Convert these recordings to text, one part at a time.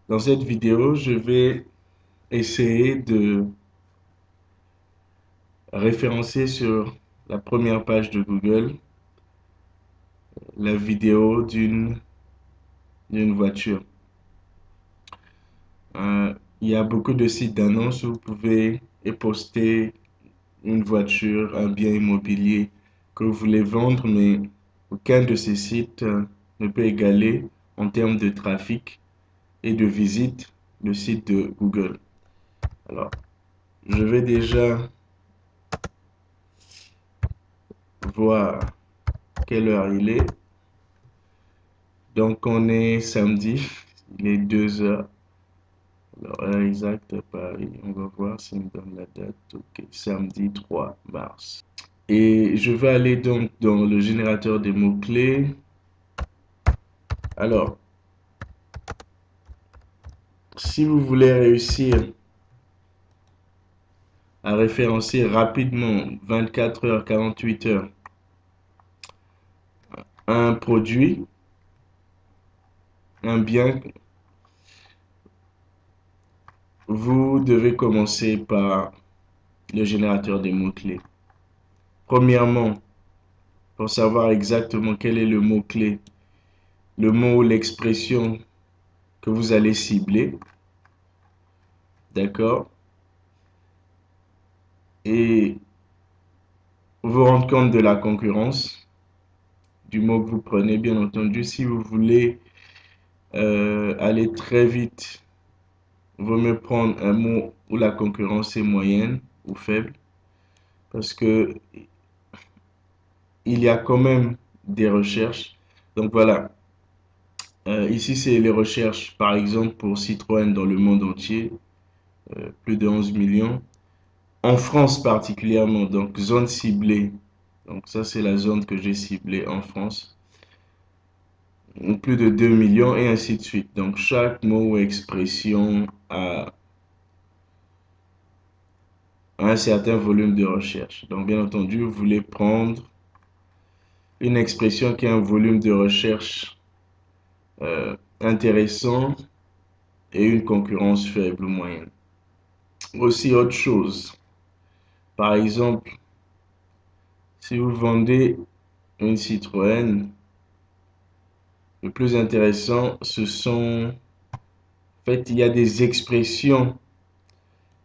Dans cette vidéo, je vais essayer de référencer sur la première page de Google la vidéo d'une voiture. Il y a beaucoup de sites d'annonces où vous pouvez poster une voiture, un bien immobilier que vous voulez vendre, mais aucun de ces sites ne peut égaler en termes de trafic et de visite le site de Google. Alors, je vais déjà voir quelle heure il est. Donc, on est samedi, il est 2 heures. Alors, heure exacte à Paris, on va voir s'il me donne la date. Ok, samedi 3 mars. Et je vais aller donc dans le générateur des mots-clés. Alors, si vous voulez réussir à référencer rapidement, 24 heures, 48 heures, un produit, un bien, vous devez commencer par le générateur des mots-clés. Premièrement, pour savoir exactement quel est le mot-clé, le mot ou l'expression que vous allez cibler, d'accord? Et vous rendre compte de la concurrence du mot que vous prenez, bien entendu. Si vous voulez aller très vite, vaut mieux prendre un mot où la concurrence est moyenne ou faible, parce que il y a quand même des recherches. Donc voilà, ici c'est les recherches, par exemple pour Citroën dans le monde entier, plus de 11 millions. En France particulièrement, donc zone ciblée. Donc ça c'est la zone que j'ai ciblée en France. Plus de 2 millions et ainsi de suite. Donc chaque mot ou expression a un certain volume de recherche. Donc bien entendu, vous voulez prendre une expression qui a un volume de recherche intéressant et une concurrence faible ou moyenne. Aussi autre chose, par exemple, si vous vendez une Citroën, le plus intéressant, ce sont, en fait, il y a des expressions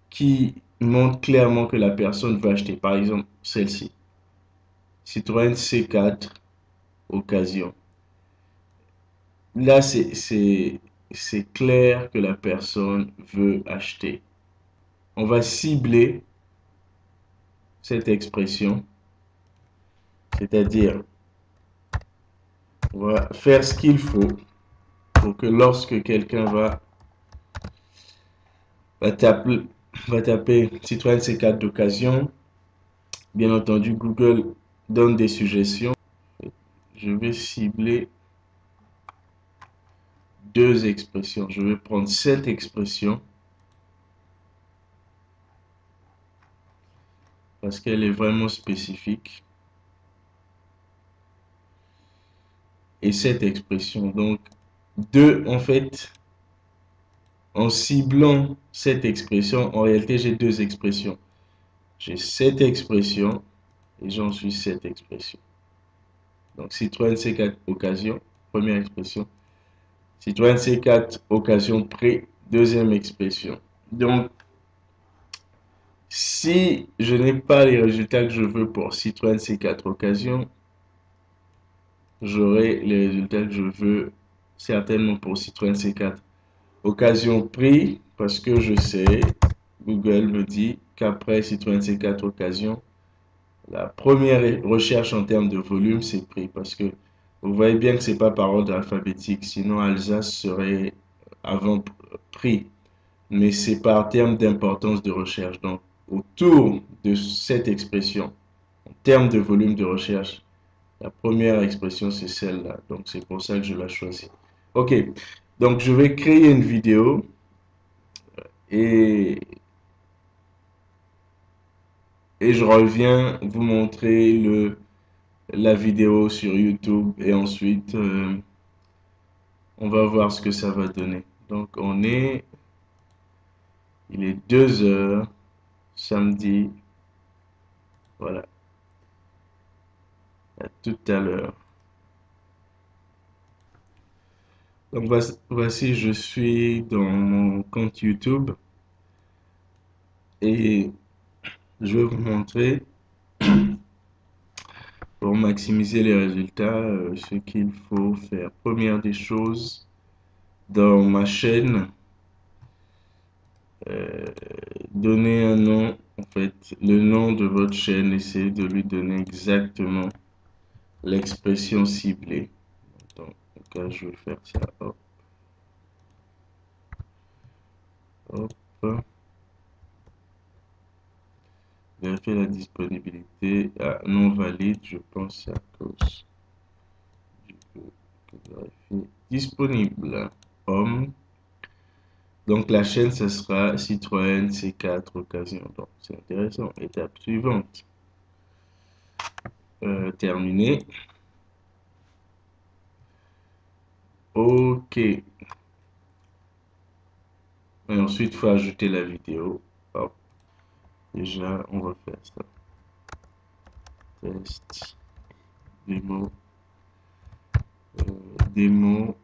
qui montrent clairement que la personne va acheter. Par exemple, celle-ci, Citroën C4 Occasion. Là, c'est clair que la personne veut acheter. On va cibler cette expression, c'est-à-dire, on va faire ce qu'il faut pour que lorsque quelqu'un va taper, va taper Citroën C4 d'occasion, bien entendu, Google donne des suggestions. Je vais cibler deux expressions. Je vais prendre cette expression parce qu'elle est vraiment spécifique. Et cette expression, donc, deux, en fait, en ciblant cette expression, en réalité, j'ai deux expressions. J'ai cette expression et j'en suis cette expression. Donc, Citroën C4 occasion, première expression. Citroën C4 occasion prix, deuxième expression. Donc, si je n'ai pas les résultats que je veux pour Citroën C4 occasion, j'aurai les résultats que je veux certainement pour Citroën C4 occasion prix, parce que je sais, Google me dit qu'après Citroën C4 occasion, la première recherche en termes de volume, c'est prix. Parce que vous voyez bien que c'est pas par ordre alphabétique, sinon Alsace serait avant prix. Mais c'est par terme d'importance de recherche. Donc, autour de cette expression, en termes de volume de recherche, la première expression, c'est celle-là. Donc, c'est pour ça que je la choisis. OK. Donc, je vais créer une vidéo et, et je reviens vous montrer la vidéo sur YouTube et ensuite, on va voir ce que ça va donner. Donc il est 2 heures, samedi. Voilà, à tout à l'heure. Donc voici, je suis dans mon compte YouTube et je vais vous montrer pour maximiser les résultats ce qu'il faut faire. Première des choses, dans ma chaîne, euh, donner un nom, en fait, le nom de votre chaîne, essayez de lui donner exactement l'expression ciblée. Donc, là, je vais faire ça. Hop, hop. Vérifier la disponibilité. Ah, non valide, je pense à cause du vérifier disponible. Homme. Donc la chaîne, ce sera Citroën C4 Occasion. Donc c'est intéressant. Étape suivante. Terminé. OK. Et ensuite, il faut ajouter la vidéo. Hop. Déjà, on va faire ça. Test. Démo. Démo.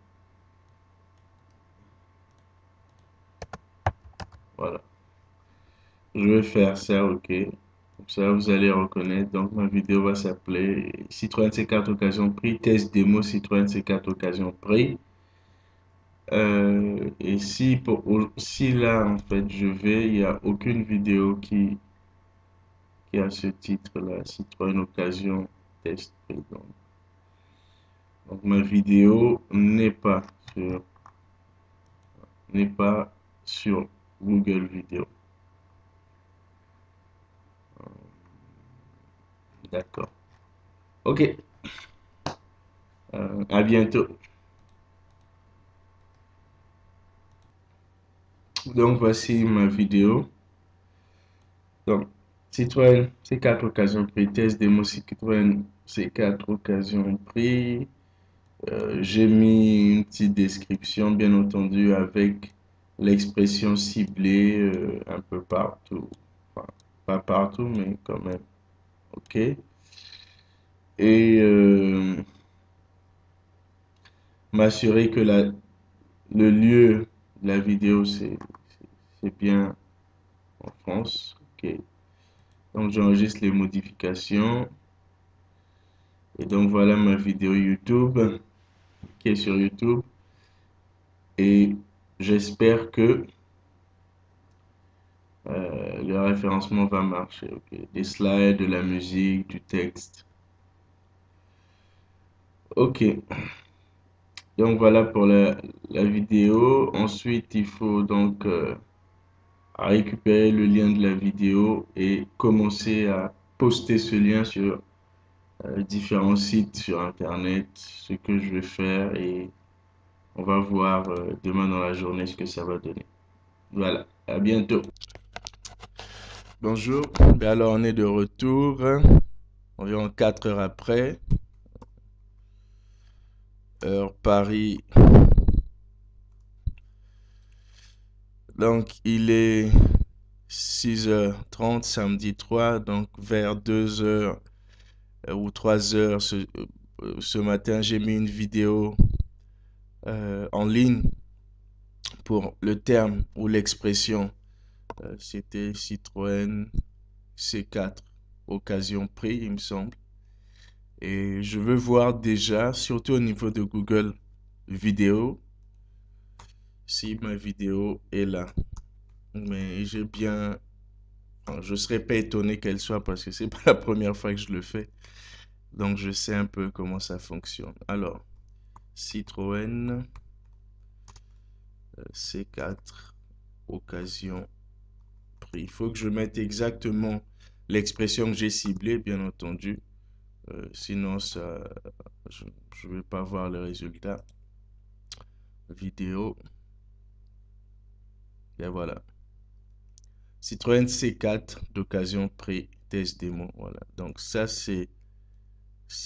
Voilà. Je vais faire ça, OK. Comme ça, vous allez reconnaître. Donc, ma vidéo va s'appeler Citroën C4 Occasion Prix, test démo Citroën C4 Occasion Prix. Et si là, en fait, il n'y a aucune vidéo qui a ce titre-là, Citroën Occasion Test Prix. Donc, ma vidéo sur, n'est pas sur Google Vidéo. D'accord. OK. À bientôt. Donc, voici ma vidéo. Donc, Citroën C4 Occasion Prix, test démo Citroën C4 Occasion Prix. J'ai mis une petite description, bien entendu, avec l'expression ciblée un peu partout. Enfin, pas partout, mais quand même. OK. Et m'assurer que le lieu de la vidéo, c'est bien en France. OK. Donc, j'enregistre les modifications. Et donc, voilà ma vidéo YouTube qui est sur YouTube. Et j'espère que le référencement va marcher. Ok. Des slides, de la musique, du texte. Ok. Donc voilà pour la vidéo. Ensuite, il faut donc récupérer le lien de la vidéo et commencer à poster ce lien sur différents sites sur Internet. Ce que je vais faire et on va voir demain dans la journée ce que ça va donner. Voilà. À bientôt. Bonjour. Ben alors, on est de retour. Environ 4 heures après. Heure Paris. Donc, il est 6h30, samedi 3. Donc, vers 2 heures ou 3 heures ce matin, j'ai mis une vidéo en ligne pour le terme ou l'expression. C'était Citroën C4 Occasion Prix, il me semble. Et je veux voir déjà, surtout au niveau de Google Vidéo, si ma vidéo est là. Mais j'ai bien... enfin, je ne serais pas étonné qu'elle soit parce que c'est pas la première fois que je le fais. Donc je sais un peu comment ça fonctionne. Alors, Citroën C4 Occasion Prix. Il faut que je mette exactement l'expression que j'ai ciblée, bien entendu. Sinon, je ne vais pas voir le résultat. Vidéo. Et voilà. Citroën C4 d'occasion prix test démo. Voilà. Donc ça c'est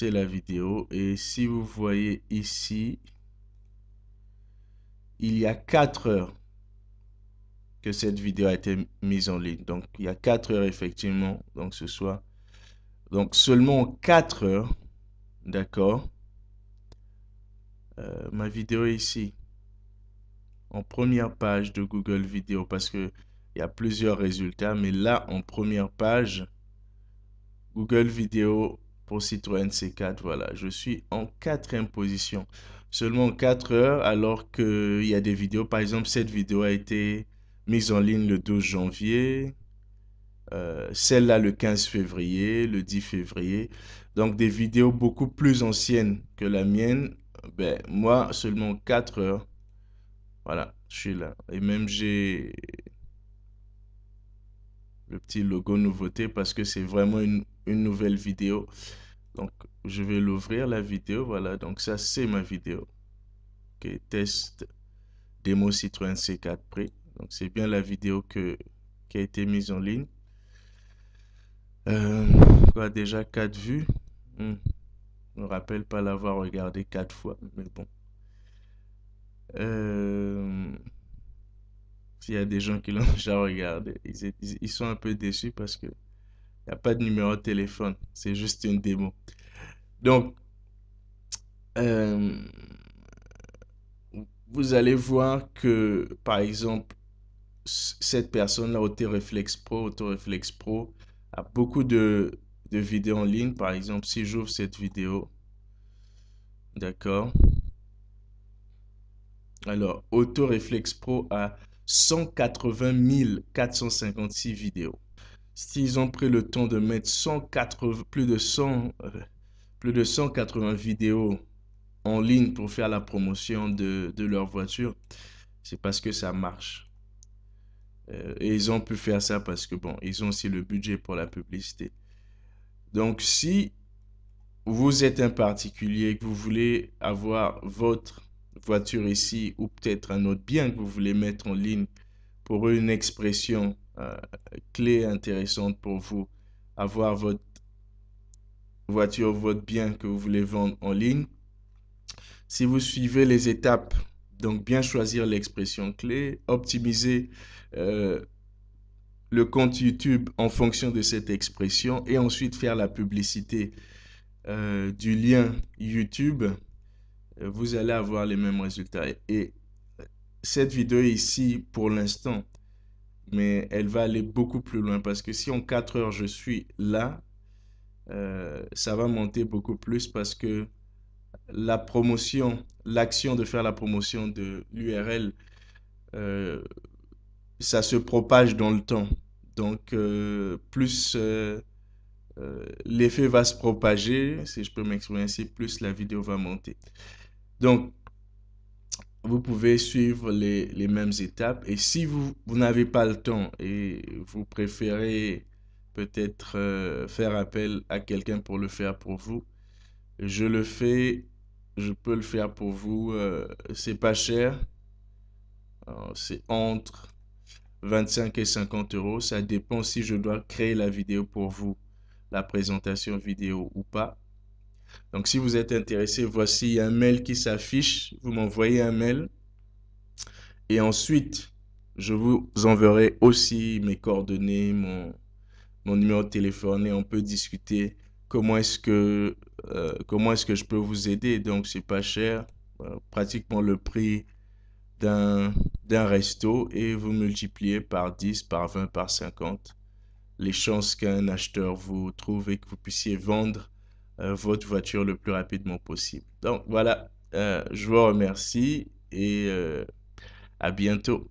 la vidéo. Et si vous voyez ici, il y a 4 heures que cette vidéo a été mise en ligne. Donc, il y a 4 heures effectivement, donc ce soir. Donc, seulement 4 heures, d'accord. Ma vidéo est ici, en première page de Google Vidéo, parce que il y a plusieurs résultats, mais là, en première page, Google Vidéo pour Citroën C4, voilà, je suis en 4e position. Seulement 4 heures, alors qu'il y a des vidéos, par exemple, cette vidéo a été mise en ligne le 12 janvier, celle-là le 15 février, le 10 février. Donc des vidéos beaucoup plus anciennes que la mienne. Ben, moi, seulement 4 heures. Voilà, je suis là. Et même j'ai le petit logo nouveauté parce que c'est vraiment une nouvelle vidéo. Donc, je vais l'ouvrir, la vidéo. Voilà, donc ça, c'est ma vidéo. Ok, test démo Citroën C4 Prix. Donc, c'est bien la vidéo qui a été mise en ligne. Euh, Quoi, déjà 4 vues. Hmm. Je me rappelle pas l'avoir regardé 4 fois, mais bon. Euh, S'il y a des gens qui l'ont déjà regardé, ils sont un peu déçus parce que il n'y a pas de numéro de téléphone. C'est juste une démo. Donc, euh, vous allez voir que, par exemple, cette personne-là, Autoreflex Pro, a beaucoup de vidéos en ligne. Par exemple, si j'ouvre cette vidéo, d'accord. Alors, Autoreflex Pro a 180 456 vidéos. S'ils ont pris le temps de mettre 180, plus de 180 vidéos en ligne pour faire la promotion de leur voiture, c'est parce que ça marche. Et ils ont pu faire ça parce que, bon, ils ont aussi le budget pour la publicité. Donc, si vous êtes un particulier, que vous voulez avoir votre voiture ici ou peut-être un autre bien que vous voulez mettre en ligne pour une expression clé intéressante pour vous, avoir votre voiture, votre bien que vous voulez vendre en ligne, si vous suivez les étapes, donc bien choisir l'expression clé, optimiser euh, le compte YouTube en fonction de cette expression et ensuite faire la publicité du lien YouTube, vous allez avoir les mêmes résultats. Et cette vidéo ici, pour l'instant, mais elle va aller beaucoup plus loin parce que si en 4 heures je suis là, ça va monter beaucoup plus parce que la promotion, l'action de faire la promotion de l'URL, euh, ça se propage dans le temps. Donc, plus l'effet va se propager, si je peux m'exprimer ainsi, plus la vidéo va monter. Donc, vous pouvez suivre les mêmes étapes. Et si vous n'avez pas le temps et vous préférez peut-être faire appel à quelqu'un pour le faire pour vous, je le fais, je peux le faire pour vous. C'est pas cher. C'est entre 25 et 50 euros. Ça dépend si je dois créer la vidéo pour vous, la présentation vidéo ou pas. Donc, si vous êtes intéressé, voici un mail qui s'affiche. Vous m'envoyez un mail. Et ensuite, je vous enverrai aussi mes coordonnées, mon numéro de téléphone et on peut discuter comment est-ce que je peux vous aider. Donc, c'est pas cher, pratiquement le prix d'un d'un resto et vous multipliez par 10, par 20, par 50 les chances qu'un acheteur vous trouve et que vous puissiez vendre votre voiture le plus rapidement possible. Donc, voilà, je vous remercie et à bientôt.